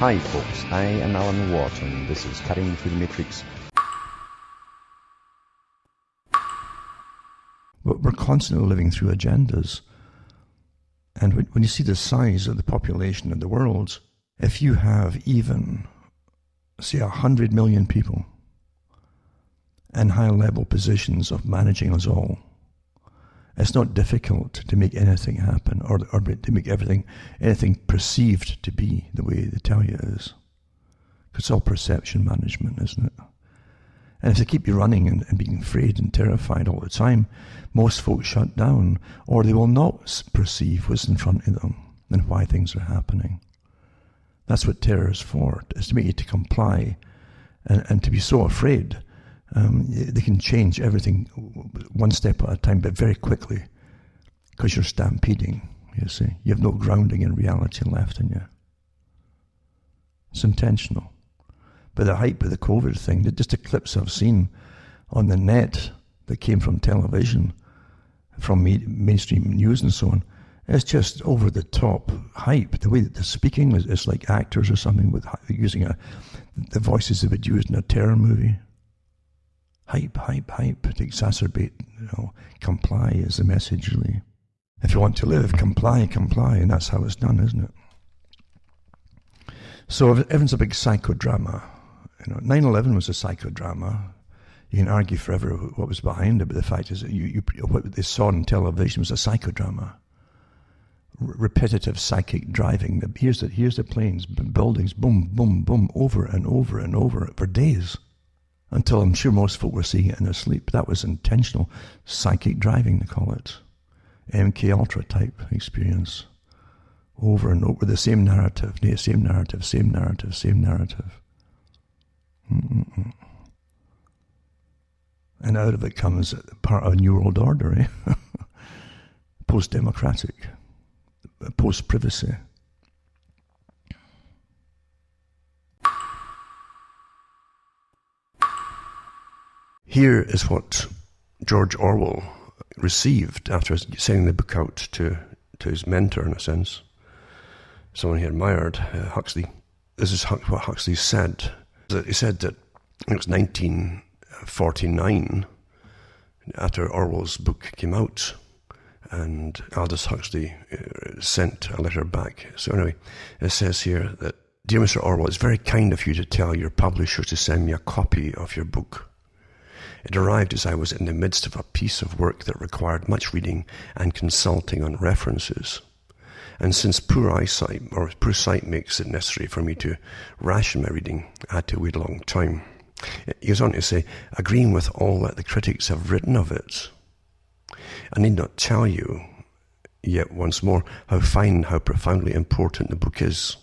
Hi folks, I am Alan Watt and this is Cutting Through the Matrix. We're constantly living through agendas. And when you see the size of the population of the world, if you have even, say, 100 million people in high-level positions of managing us all, it's not difficult to make anything happen or to make anything perceived to be the way they tell you it is. It's all perception management, isn't it? And if they keep you running and being afraid and terrified all the time, most folks shut down, or they will not perceive what's in front of them and why things are happening. That's what terror is for, is to make you to comply and to be so afraid. They can change everything one step at a time, but very quickly, because you're stampeding, you see. You have no grounding in reality left in you. It's intentional. But the hype of the COVID thing, just the clips I've seen on the net that came from television, from mainstream news and so on, it's just over-the-top hype. The way that they're speaking is like actors or something, with using the voices they would use in a terror movie. Hype, hype, hype, to exacerbate, comply is the message, really. If you want to live, comply, comply, and that's how it's done, isn't it? So everything's a big psychodrama. 9/11 was a psychodrama. You can argue forever what was behind it, but the fact is that what they saw on television was a psychodrama. Repetitive psychic driving. Here's the planes, buildings, boom, boom, boom, over and over and over for days. Until I'm sure most folk were seeing it in their sleep. That was intentional psychic driving, they call it. MKUltra type experience. Over and over, the same narrative, same narrative, same narrative, same narrative. And out of it comes part of a new world order, eh? Post-democratic, post-privacy. Here is what George Orwell received after sending the book out to his mentor, in a sense, someone he admired, Huxley. This is what Huxley said. He said that it was 1949, after Orwell's book came out, and Aldous Huxley sent a letter back. So anyway, it says here that, "Dear Mr. Orwell, it's very kind of you to tell your publisher to send me a copy of your book. It arrived as I was in the midst of a piece of work that required much reading and consulting on references. And since poor sight makes it necessary for me to ration my reading, I had to wait a long time." He goes on to say, "Agreeing with all that the critics have written of it, I need not tell you yet once more how fine, how profoundly important the book is.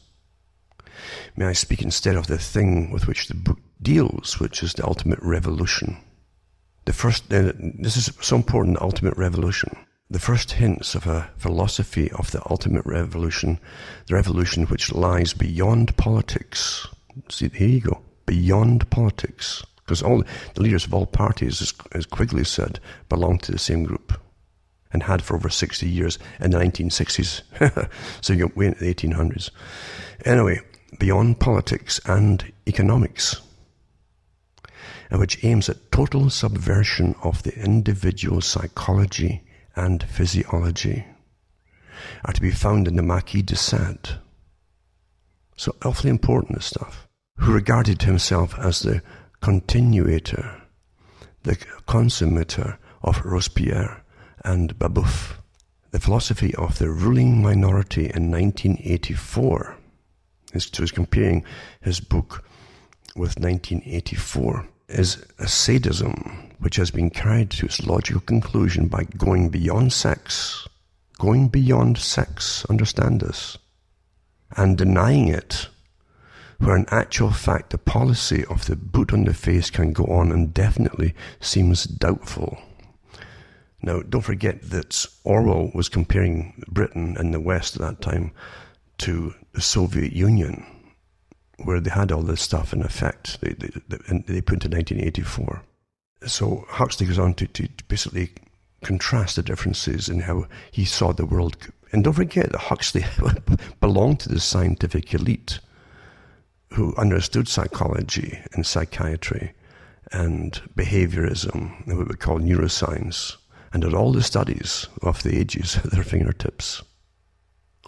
May I speak instead of the thing with which the book deals, which is the ultimate revolution. This is so important, the ultimate revolution. The first hints of a philosophy of the ultimate revolution, the revolution which lies beyond politics." See, here you go, beyond politics. Because all the leaders of all parties, as Quigley said, belong to the same group and had for over 60 years in the 1960s. So you wait at the 1800s. Anyway, beyond politics and economics, and which aims at total subversion of the individual psychology and physiology, are to be found in the Marquis de Sade. So awfully important, this stuff. Who regarded himself as the continuator, the consummator of Robespierre and Babeuf. The philosophy of the ruling minority in 1984. So he's comparing his book with 1984. Is a sadism which has been carried to its logical conclusion by going beyond sex, understand this, and denying it, where in actual fact the policy of the boot on the face can go on indefinitely seems doubtful. Now, don't forget that Orwell was comparing Britain and the West at that time to the Soviet Union, where they had all this stuff in effect. They put into 1984. So Huxley goes on to basically contrast the differences in how he saw the world. And don't forget that Huxley belonged to the scientific elite. who understood psychology and psychiatry and behaviorism and what we call neuroscience, and did all the studies of the ages at their fingertips,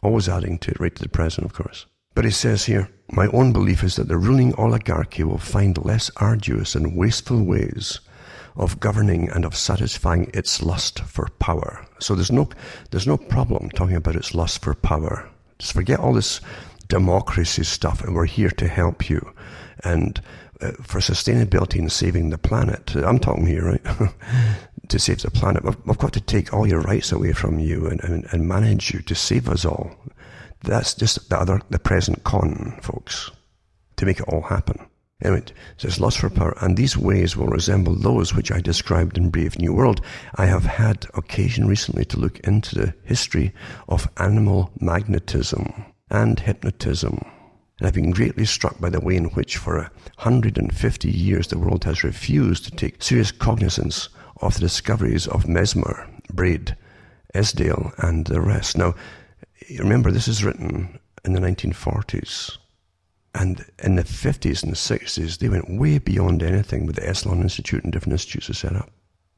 always adding to it right to the present, of course. But he says here, my own belief is that the ruling oligarchy will find less arduous and wasteful ways of governing and of satisfying its lust for power. So there's no problem talking about its lust for power. Just forget all this democracy stuff, and we're here to help you. And for sustainability and saving the planet, I'm talking here, right? To save the planet, we've got to take all your rights away from you and manage you to save us all. That's just the present con, folks, to make it all happen. Anyway, it says lust for power, and these ways will resemble those which I described in Brave New World. I have had occasion recently to look into the history of animal magnetism and hypnotism, and I've been greatly struck by the way in which for 150 years the world has refused to take serious cognizance of the discoveries of Mesmer, Braid, Esdale, and the rest. Now, remember, this is written in the 1940s. And in the 50s and the 60s, they went way beyond anything with the Esalen Institute and different institutes they set up.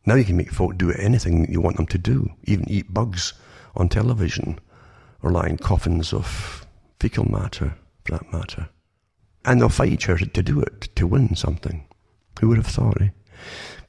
Now you can make folk do anything you want them to do, even eat bugs on television, or lie in coffins of fecal matter, for that matter. And they'll fight each other to do it, to win something. Who would have thought, eh?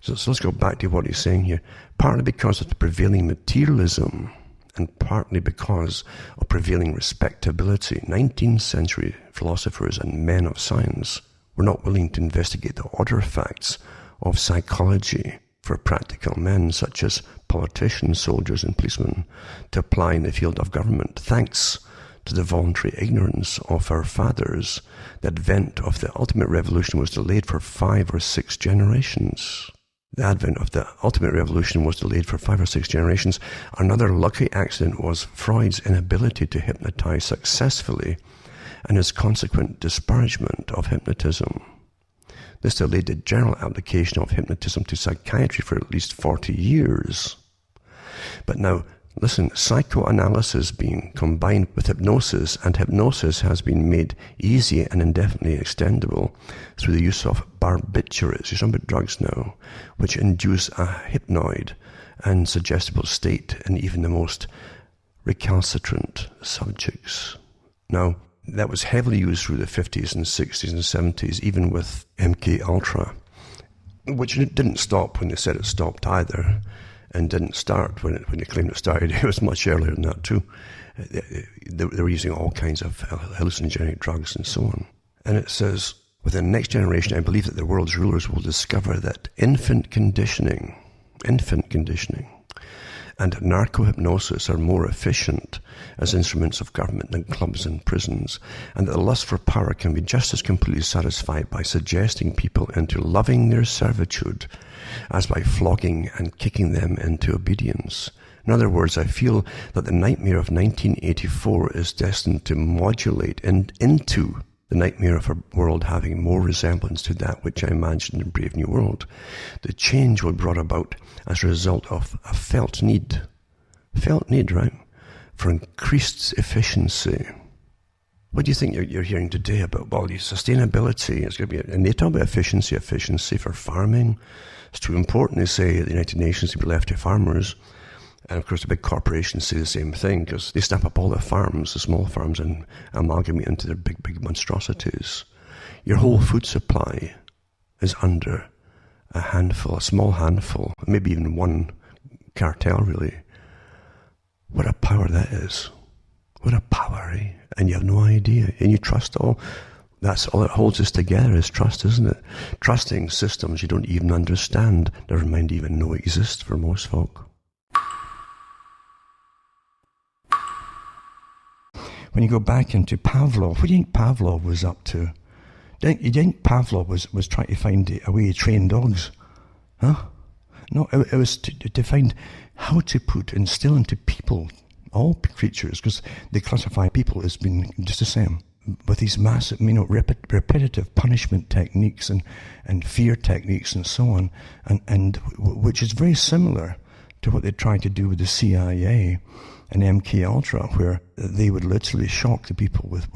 So let's go back to what he's saying here. Partly because of the prevailing materialism, and partly because of prevailing respectability, 19th century philosophers and men of science were not willing to investigate the odder facts of psychology for practical men such as politicians, soldiers, and policemen to apply in the field of government. Thanks to the voluntary ignorance of our fathers, the advent of the ultimate revolution was delayed for 5 or 6 generations. The advent of the ultimate revolution was delayed for 5 or 6 generations. Another lucky accident was Freud's inability to hypnotize successfully and his consequent disparagement of hypnotism. This delayed the general application of hypnotism to psychiatry for at least 40 years. But now, listen, psychoanalysis being combined with hypnosis, and hypnosis has been made easy and indefinitely extendable through the use of barbiturates, you're talking about drugs now, which induce a hypnoid and suggestible state in even the most recalcitrant subjects. Now, that was heavily used through the 50s and 60s and 70s, even with MKUltra, which didn't stop when they said it stopped either, and didn't start when they claimed it started. It was much earlier than that too. They were using all kinds of hallucinogenic drugs and so on. And it says, within the next generation, I believe that the world's rulers will discover that infant conditioning, and narco-hypnosis are more efficient as instruments of government than clubs and prisons, and that the lust for power can be just as completely satisfied by suggesting people into loving their servitude as by flogging and kicking them into obedience. In other words, I feel that the nightmare of 1984 is destined to modulate into the nightmare of a world having more resemblance to that which I imagined in Brave New World. The change will be brought about as a result of a felt need, right, for increased efficiency. What do you think you're hearing today about, well, sustainability? It's going to be, and they talk about efficiency for farming. It's too important, they say, at the United Nations to be left to farmers. And of course the big corporations say the same thing, because they snap up all the farms, the small farms, and amalgamate into their big monstrosities. Your whole food supply is under a small handful, maybe even one cartel, really. What a power that is. What a power, eh? And you have no idea. And you trust all. That's all that holds us together is trust, isn't it? Trusting systems you don't even understand, never mind even know exist for most folk. When you go back into Pavlov, what do you think Pavlov was up to? You think Pavlov was trying to find a way to train dogs? Huh? No, it was to find how to instill into people, all creatures, because they classify people as being just the same, with these massive, repetitive punishment techniques and fear techniques and so on, and which is very similar to what they tried to do with the CIA and MKUltra, where they would literally shock the people with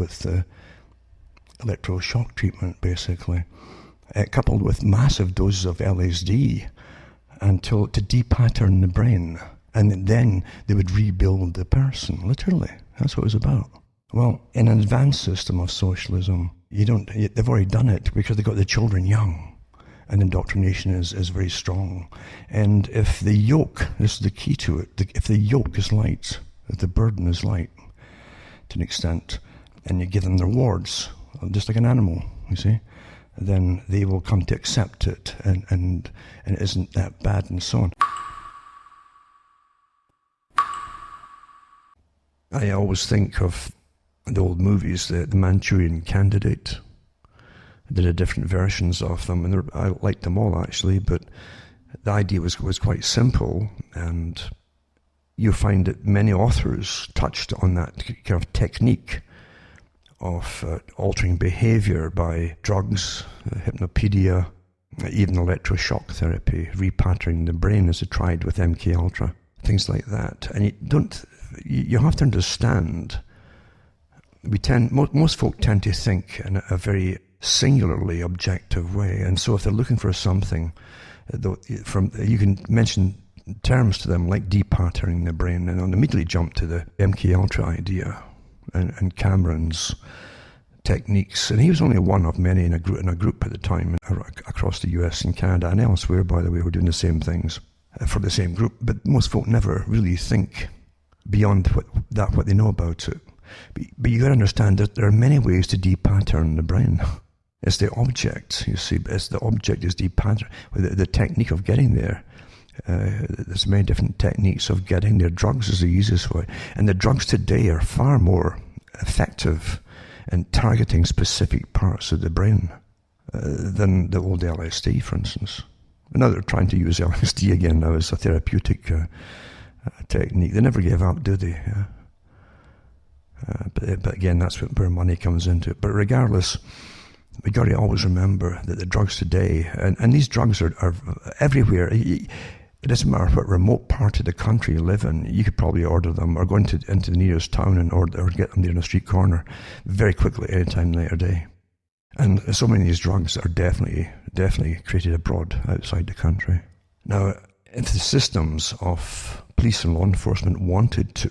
electroshock treatment, basically, coupled with massive doses of LSD until to depattern the brain. And then they would rebuild the person, literally. That's what it was about. Well, in an advanced system of socialism, they've already done it because they got the children young. And indoctrination is very strong. And if the yoke, this is the key to it, if the yoke is light, if the burden is light to an extent, and you give them the rewards, just like an animal, you see, then they will come to accept it, and it isn't that bad, and so on. I always think of the old movies, the Manchurian Candidate. I did different versions of them, and I liked them all actually, but the idea was quite simple, and you find that many authors touched on that kind of technique of altering behavior by drugs, hypnopedia, even electroshock therapy, repatterning the brain as they tried with MKUltra, things like that. And you have to understand, most folk tend to think in a very singularly objective way, and so if they're looking for something, you can mention terms to them like depatterning the brain, and they'll immediately jump to the MKUltra idea and Cameron's techniques. And he was only one of many in a group at the time across the US and Canada and elsewhere, by the way, who were doing the same things for the same group. But most folk never really think beyond what they know about it. But you got to understand that there are many ways to depattern the brain. It's the object, you see. The object is depattern. The technique of getting there. There's many different techniques of getting there. Drugs is the easiest way. And the drugs today are far more effective in targeting specific parts of the brain than the old LSD, for instance. And now they're trying to use LSD again now as a therapeutic technique. They never gave up, do they? Yeah. But again, that's where money comes into it. But regardless, we got to always remember that the drugs today, and these drugs are everywhere. It doesn't matter what remote part of the country you live in, you could probably order them or go into the nearest town and or get them there in a street corner very quickly, any time, night or day. And so many of these drugs are definitely created abroad, outside the country. Now, if the systems of police and law enforcement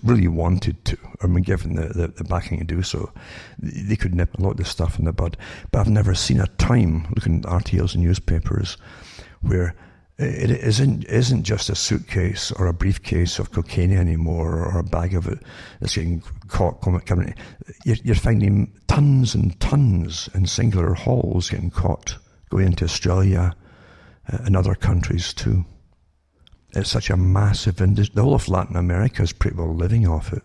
really wanted to, or been given the backing to do so, they could nip a lot of this stuff in the bud. But I've never seen a time, looking at RTOs and newspapers, where it isn't just a suitcase or a briefcase of cocaine anymore, or a bag of it that's getting caught coming. You're finding tons and tons in singular hauls getting caught, going into Australia and other countries too. It's such a massive industry. The whole of Latin America is pretty well living off it.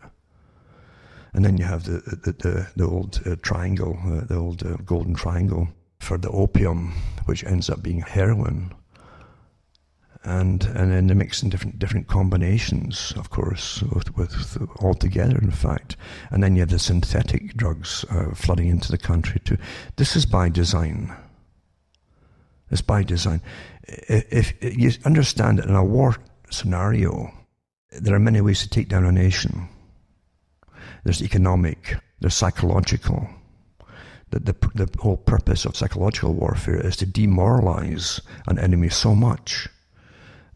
And then you have the old triangle, the old golden triangle for the opium, which ends up being heroin. And then they mix in different combinations, of course, with all together, in fact. And then you have the synthetic drugs flooding into the country too. This is by design. It's by design. If you understand that in a war scenario, there are many ways to take down a nation. There's economic, there's psychological. The whole purpose of psychological warfare is to demoralize an enemy so much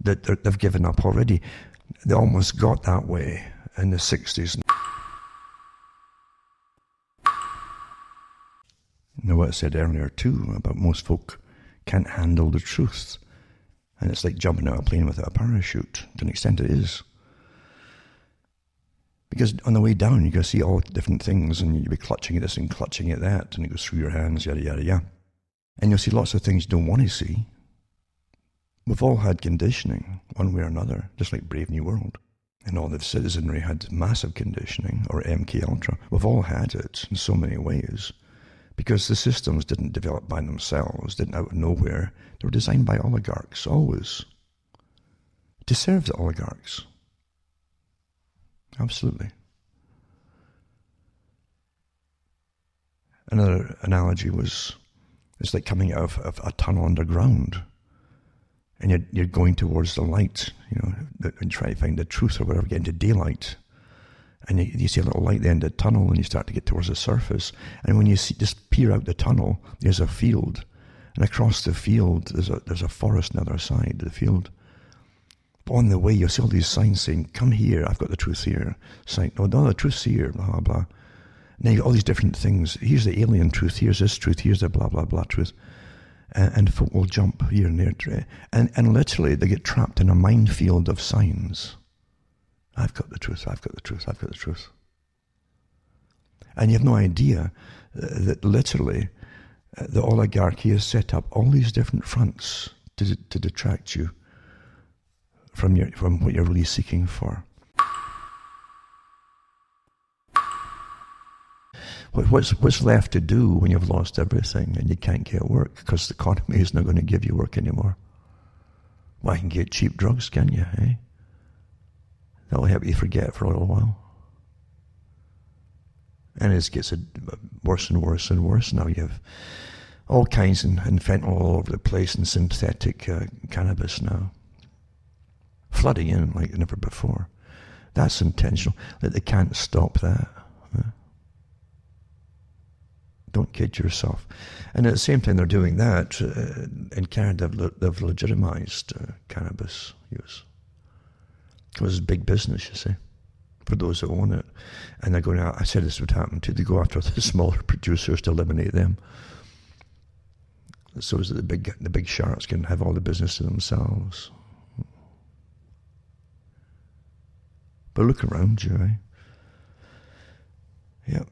that they've given up already. They almost got that way in the 60s. Now, what I said earlier too about most folk can't handle the truth. And it's like jumping out of a plane without a parachute. To an extent it is. Because on the way down, you're going to see all different things, and you'll be clutching at this and clutching at that, and it goes through your hands, yada, yada, yada. And you'll see lots of things you don't want to see. We've all had conditioning, one way or another, just like Brave New World. And all the citizenry had massive conditioning, or MKUltra. We've all had it in so many ways. Because the systems didn't develop by themselves, didn't out of nowhere. They were designed by oligarchs, always. To serve the oligarchs. Absolutely. Another analogy was, it's like coming out of a tunnel underground. And you're going towards the light, and try to find the truth or whatever, get into daylight. And you see a little light at the end of the tunnel, and you start to get towards the surface. And when you just peer out the tunnel, there's a field. And across the field, there's a forest on the other side of the field. But on the way, you'll see all these signs saying, come here, I've got the truth here. Sign, no, the truth's here, blah, blah, blah. Now you've got all these different things. Here's the alien truth, here's this truth, here's the blah, blah, blah truth. And folk will jump here and there. And literally, they get trapped in a minefield of signs. I've got the truth, I've got the truth, I've got the truth. And you have no idea that literally the oligarchy has set up all these different fronts to detract you from what you're really seeking for. What's left to do when you've lost everything and you can't get work because the economy is not going to give you work anymore? Well, you can get cheap drugs, can you, eh? That'll help you forget for a little while. And it gets worse and worse and worse. Now you have all kinds and fentanyl all over the place and synthetic cannabis now. Flooding in like never before. That's intentional. They can't stop that. Don't kid yourself. And at the same time they're doing that, in Canada they've legitimized cannabis use. Because it's big business, you see, for those that own it. And they're going out, I said this would happen too, they go after the smaller producers to eliminate them. So that the big sharks can have all the business to themselves. But look around you, eh? Yeah,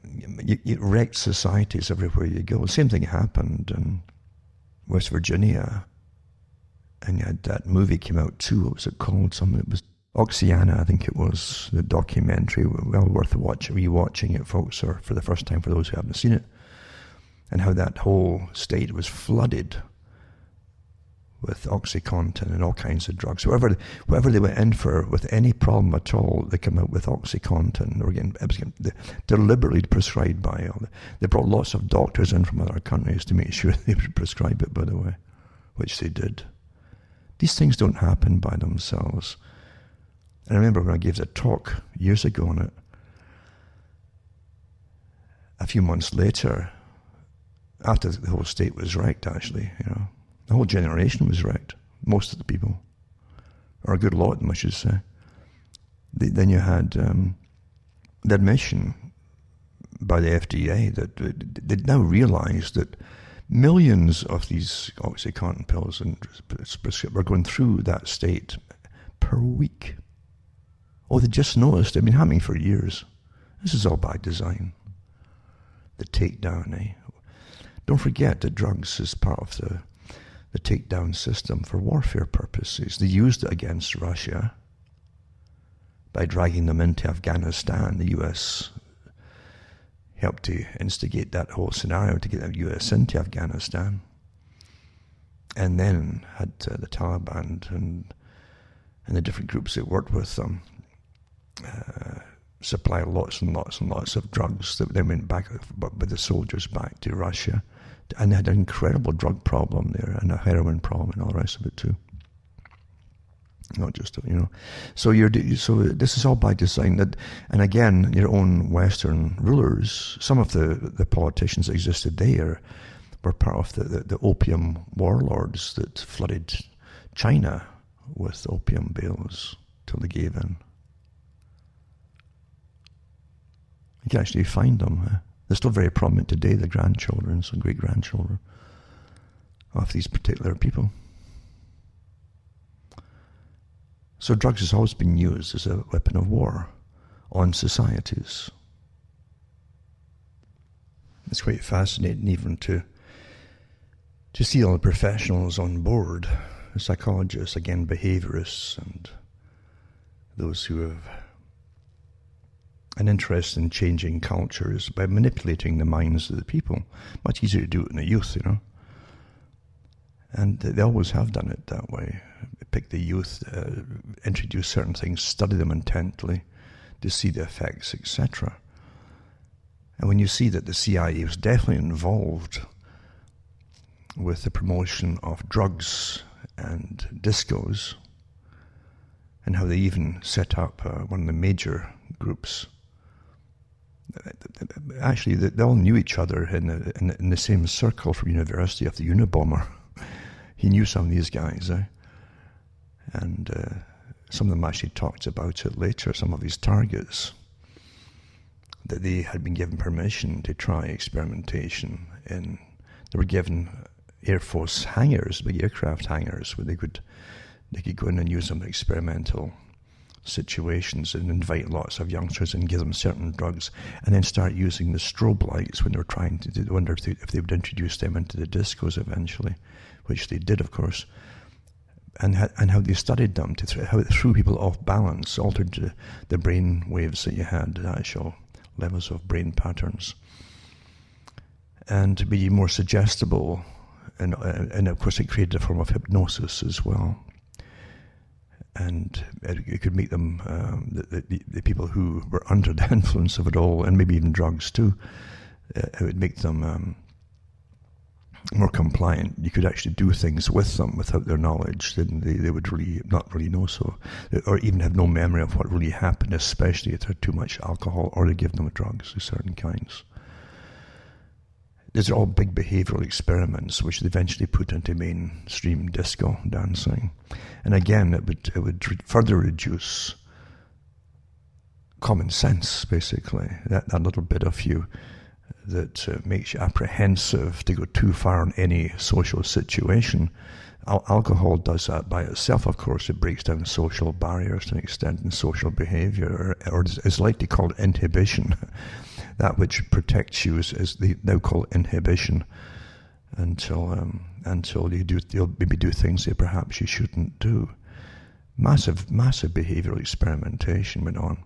you wrecked societies everywhere you go. The same thing happened in West Virginia. And you had that movie came out too, what was it called? It was Oceana, I think it was, the documentary. Well worth rewatching it, folks, or for the first time for those who haven't seen it. And how that whole state was flooded with OxyContin and all kinds of drugs. Whoever they went in for with any problem at all, they come out with OxyContin. Or again, deliberately prescribed by all. They brought lots of doctors in from other countries to make sure they would prescribe it, by the way, which they did. These things don't happen by themselves. And I remember when I gave a talk years ago on it, a few months later, after the whole state was wrecked, actually, the whole generation was wrecked, most of the people, or a good lot of them, I should say. Then you had the admission by the FDA that they now realize that millions of these OxyContin pills were going through that state per week. Oh, they just noticed. They've been happening for years. This is all by design. The takedown, eh? Don't forget that drugs is part of the takedown system for warfare purposes. They used it against Russia by dragging them into Afghanistan. The US helped to instigate that whole scenario to get the US into Afghanistan. And then had the Taliban and the different groups that worked with them supply lots and lots and lots of drugs that then went back with the soldiers back to Russia. And they had an incredible drug problem there and a heroin problem and all the rest of it too. Not just, So this is all by design. And again, your own Western rulers, some of the politicians that existed there were part of the opium warlords that flooded China with opium bales till they gave in. You can actually find them. They're still very prominent today, the grandchildren and great-grandchildren of these particular people. So drugs has always been used as a weapon of war on societies. It's quite fascinating even to see all the professionals on board, the psychologists, again, behaviorists, and those who have an interest in changing cultures by manipulating the minds of the people. Much easier to do it in the youth, And they always have done it that way. Pick the youth, introduce certain things, study them intently to see the effects, etc. And when you see that the CIA was definitely involved with the promotion of drugs and discos, and how they even set up one of the major groups Actually, they all knew each other in the same circle from university of the Unabomber. He knew some of these guys, and some of them actually talked about it later, some of his targets, that they had been given permission to try experimentation. And they were given Air Force hangars, big aircraft hangars, where they could go in and use them in experimental situations and invite lots of youngsters and give them certain drugs, and then start using the strobe lights when they were trying to wonder if they would introduce them into the discos eventually, which they did, of course, and how they studied them, how it threw people off balance, altered the brain waves that you had, the actual levels of brain patterns, and to be more suggestible, and of course it created a form of hypnosis as well. And it could make them, the people who were under the influence of it all, and maybe even drugs too, it would make them more compliant. You could actually do things with them without their knowledge. Then they would really not really know, so, or even have no memory of what really happened, especially if they had too much alcohol, or they give them drugs of certain kinds. These are all big behavioral experiments which they eventually put into mainstream disco dancing. And again, it would further reduce common sense, basically. That little bit of you that makes you apprehensive to go too far in any social situation. Alcohol does that by itself, of course. It breaks down social barriers to an extent in social behavior, or it's like they call it inhibition. That which protects you is they now call inhibition, until you'll maybe do things that perhaps you shouldn't do. Massive behavioral experimentation went on.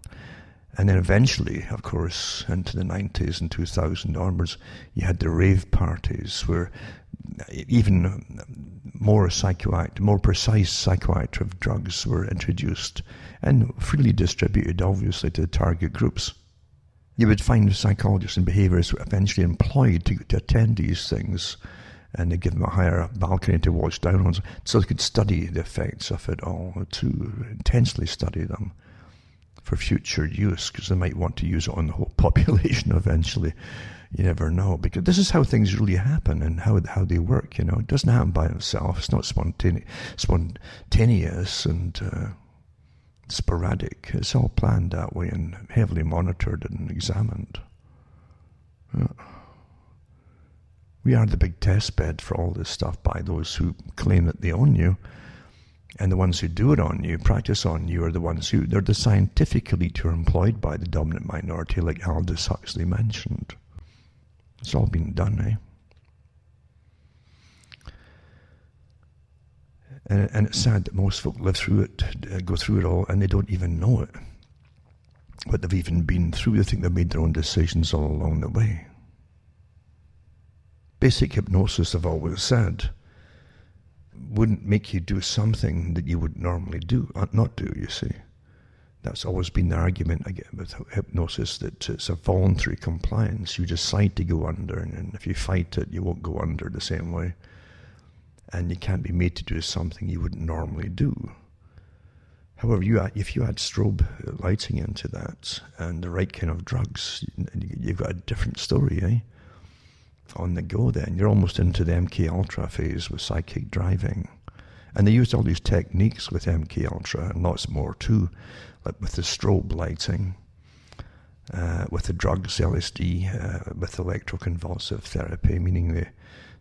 And then eventually, of course, into the 90s and 2000 onwards, you had the rave parties where even more precise psychoactive drugs were introduced and freely distributed, obviously, to the target groups. You would find psychologists and behaviorists eventually employed to attend these things, and they give them a higher balcony to watch down on, so they could study the effects of it all, to intensely study them for future use, because they might want to use it on the whole population eventually. You never know, because this is how things really happen and how they work. It doesn't happen by itself. It's not spontaneous and sporadic. It's all planned that way and heavily monitored and examined. We are the big test bed for all this stuff by those who claim that they own you. And the ones who do it on you, practice on you, are the ones they're the scientific elite who are employed by the dominant minority, like Aldous Huxley mentioned. It's all been done, And it's sad that most folk live through it, go through it all, and they don't even know it. What they've even been through, they think they've made their own decisions all along the way. Basic hypnosis, I've always said, wouldn't make you do something that you would normally not do, you see. That's always been the argument again with hypnosis, that it's a voluntary compliance. You decide to go under, and if you fight it, you won't go under the same way. And you can't be made to do something you wouldn't normally do. However, if you add strobe lighting into that and the right kind of drugs, you've got a different story, on the go then. You're almost into the MKUltra phase with psychic driving. And they used all these techniques with MKUltra and lots more too, like with the strobe lighting, with the drugs, LSD, with electroconvulsive therapy, meaning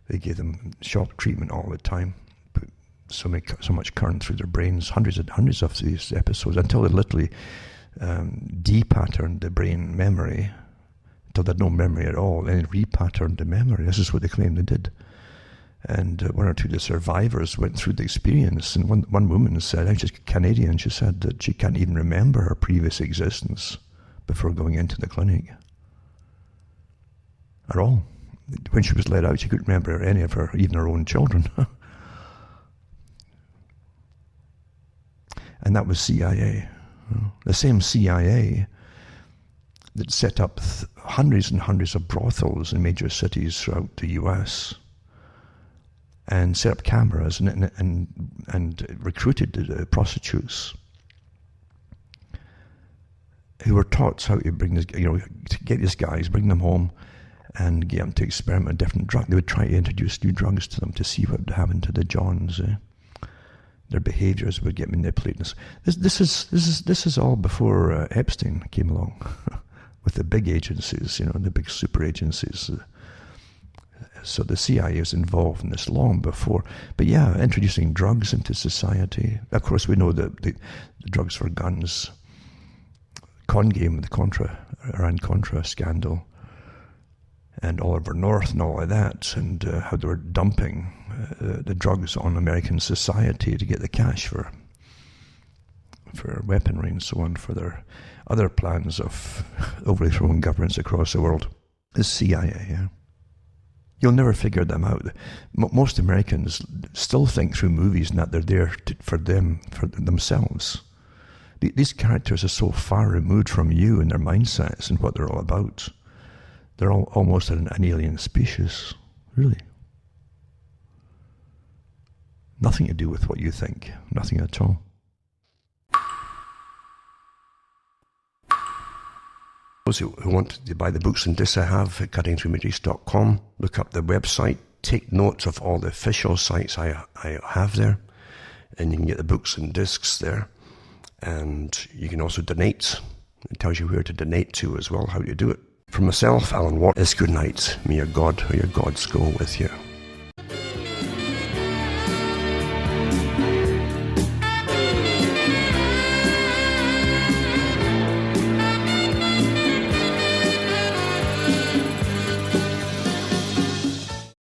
they gave them shock treatment all the time, put so much current through their brains, hundreds of these episodes, until they literally depatterned the brain memory, until they had no memory at all, and repatterned the memory. This is what they claimed they did. And one or two of the survivors went through the experience, and one woman said, she's Canadian, she said that she can't even remember her previous existence before going into the clinic at all. When she was let out, she couldn't remember any of her, even her own children. And that was CIA. The same CIA that set up hundreds and hundreds of brothels in major cities throughout the US, and set up cameras and recruited prostitutes who were taught how to bring this, to get these guys, bring them home, and get them to experiment with different drugs. They would try to introduce new drugs to them to see what would happen to the Johns. Their behaviours would get manipulated. This is all before Epstein came along, with the big agencies, the big super agencies. So the CIA was involved in this long before. But yeah, introducing drugs into society. Of course, we know that the drugs for guns, con game with the Iran-Contra scandal, and Oliver North and all of that, and how they were dumping the drugs on American society to get the cash for weaponry and so on, for their other plans of overthrowing governments across the world. The CIA, yeah. You'll never figure them out. Most Americans still think through movies and that they're there for themselves. These characters are so far removed from you and their mindsets and what they're all about. They're all almost an alien species, really. Nothing to do with what you think, nothing at all. Those who want to buy the books and discs I have at cuttingthroughmatrix.com, look up the website, take notes of all the official sites I have there, and you can get the books and discs there. And you can also donate. It tells you where to donate to as well, how you do it. From myself, Alan Watt, it's good night. May your God or your gods go with you.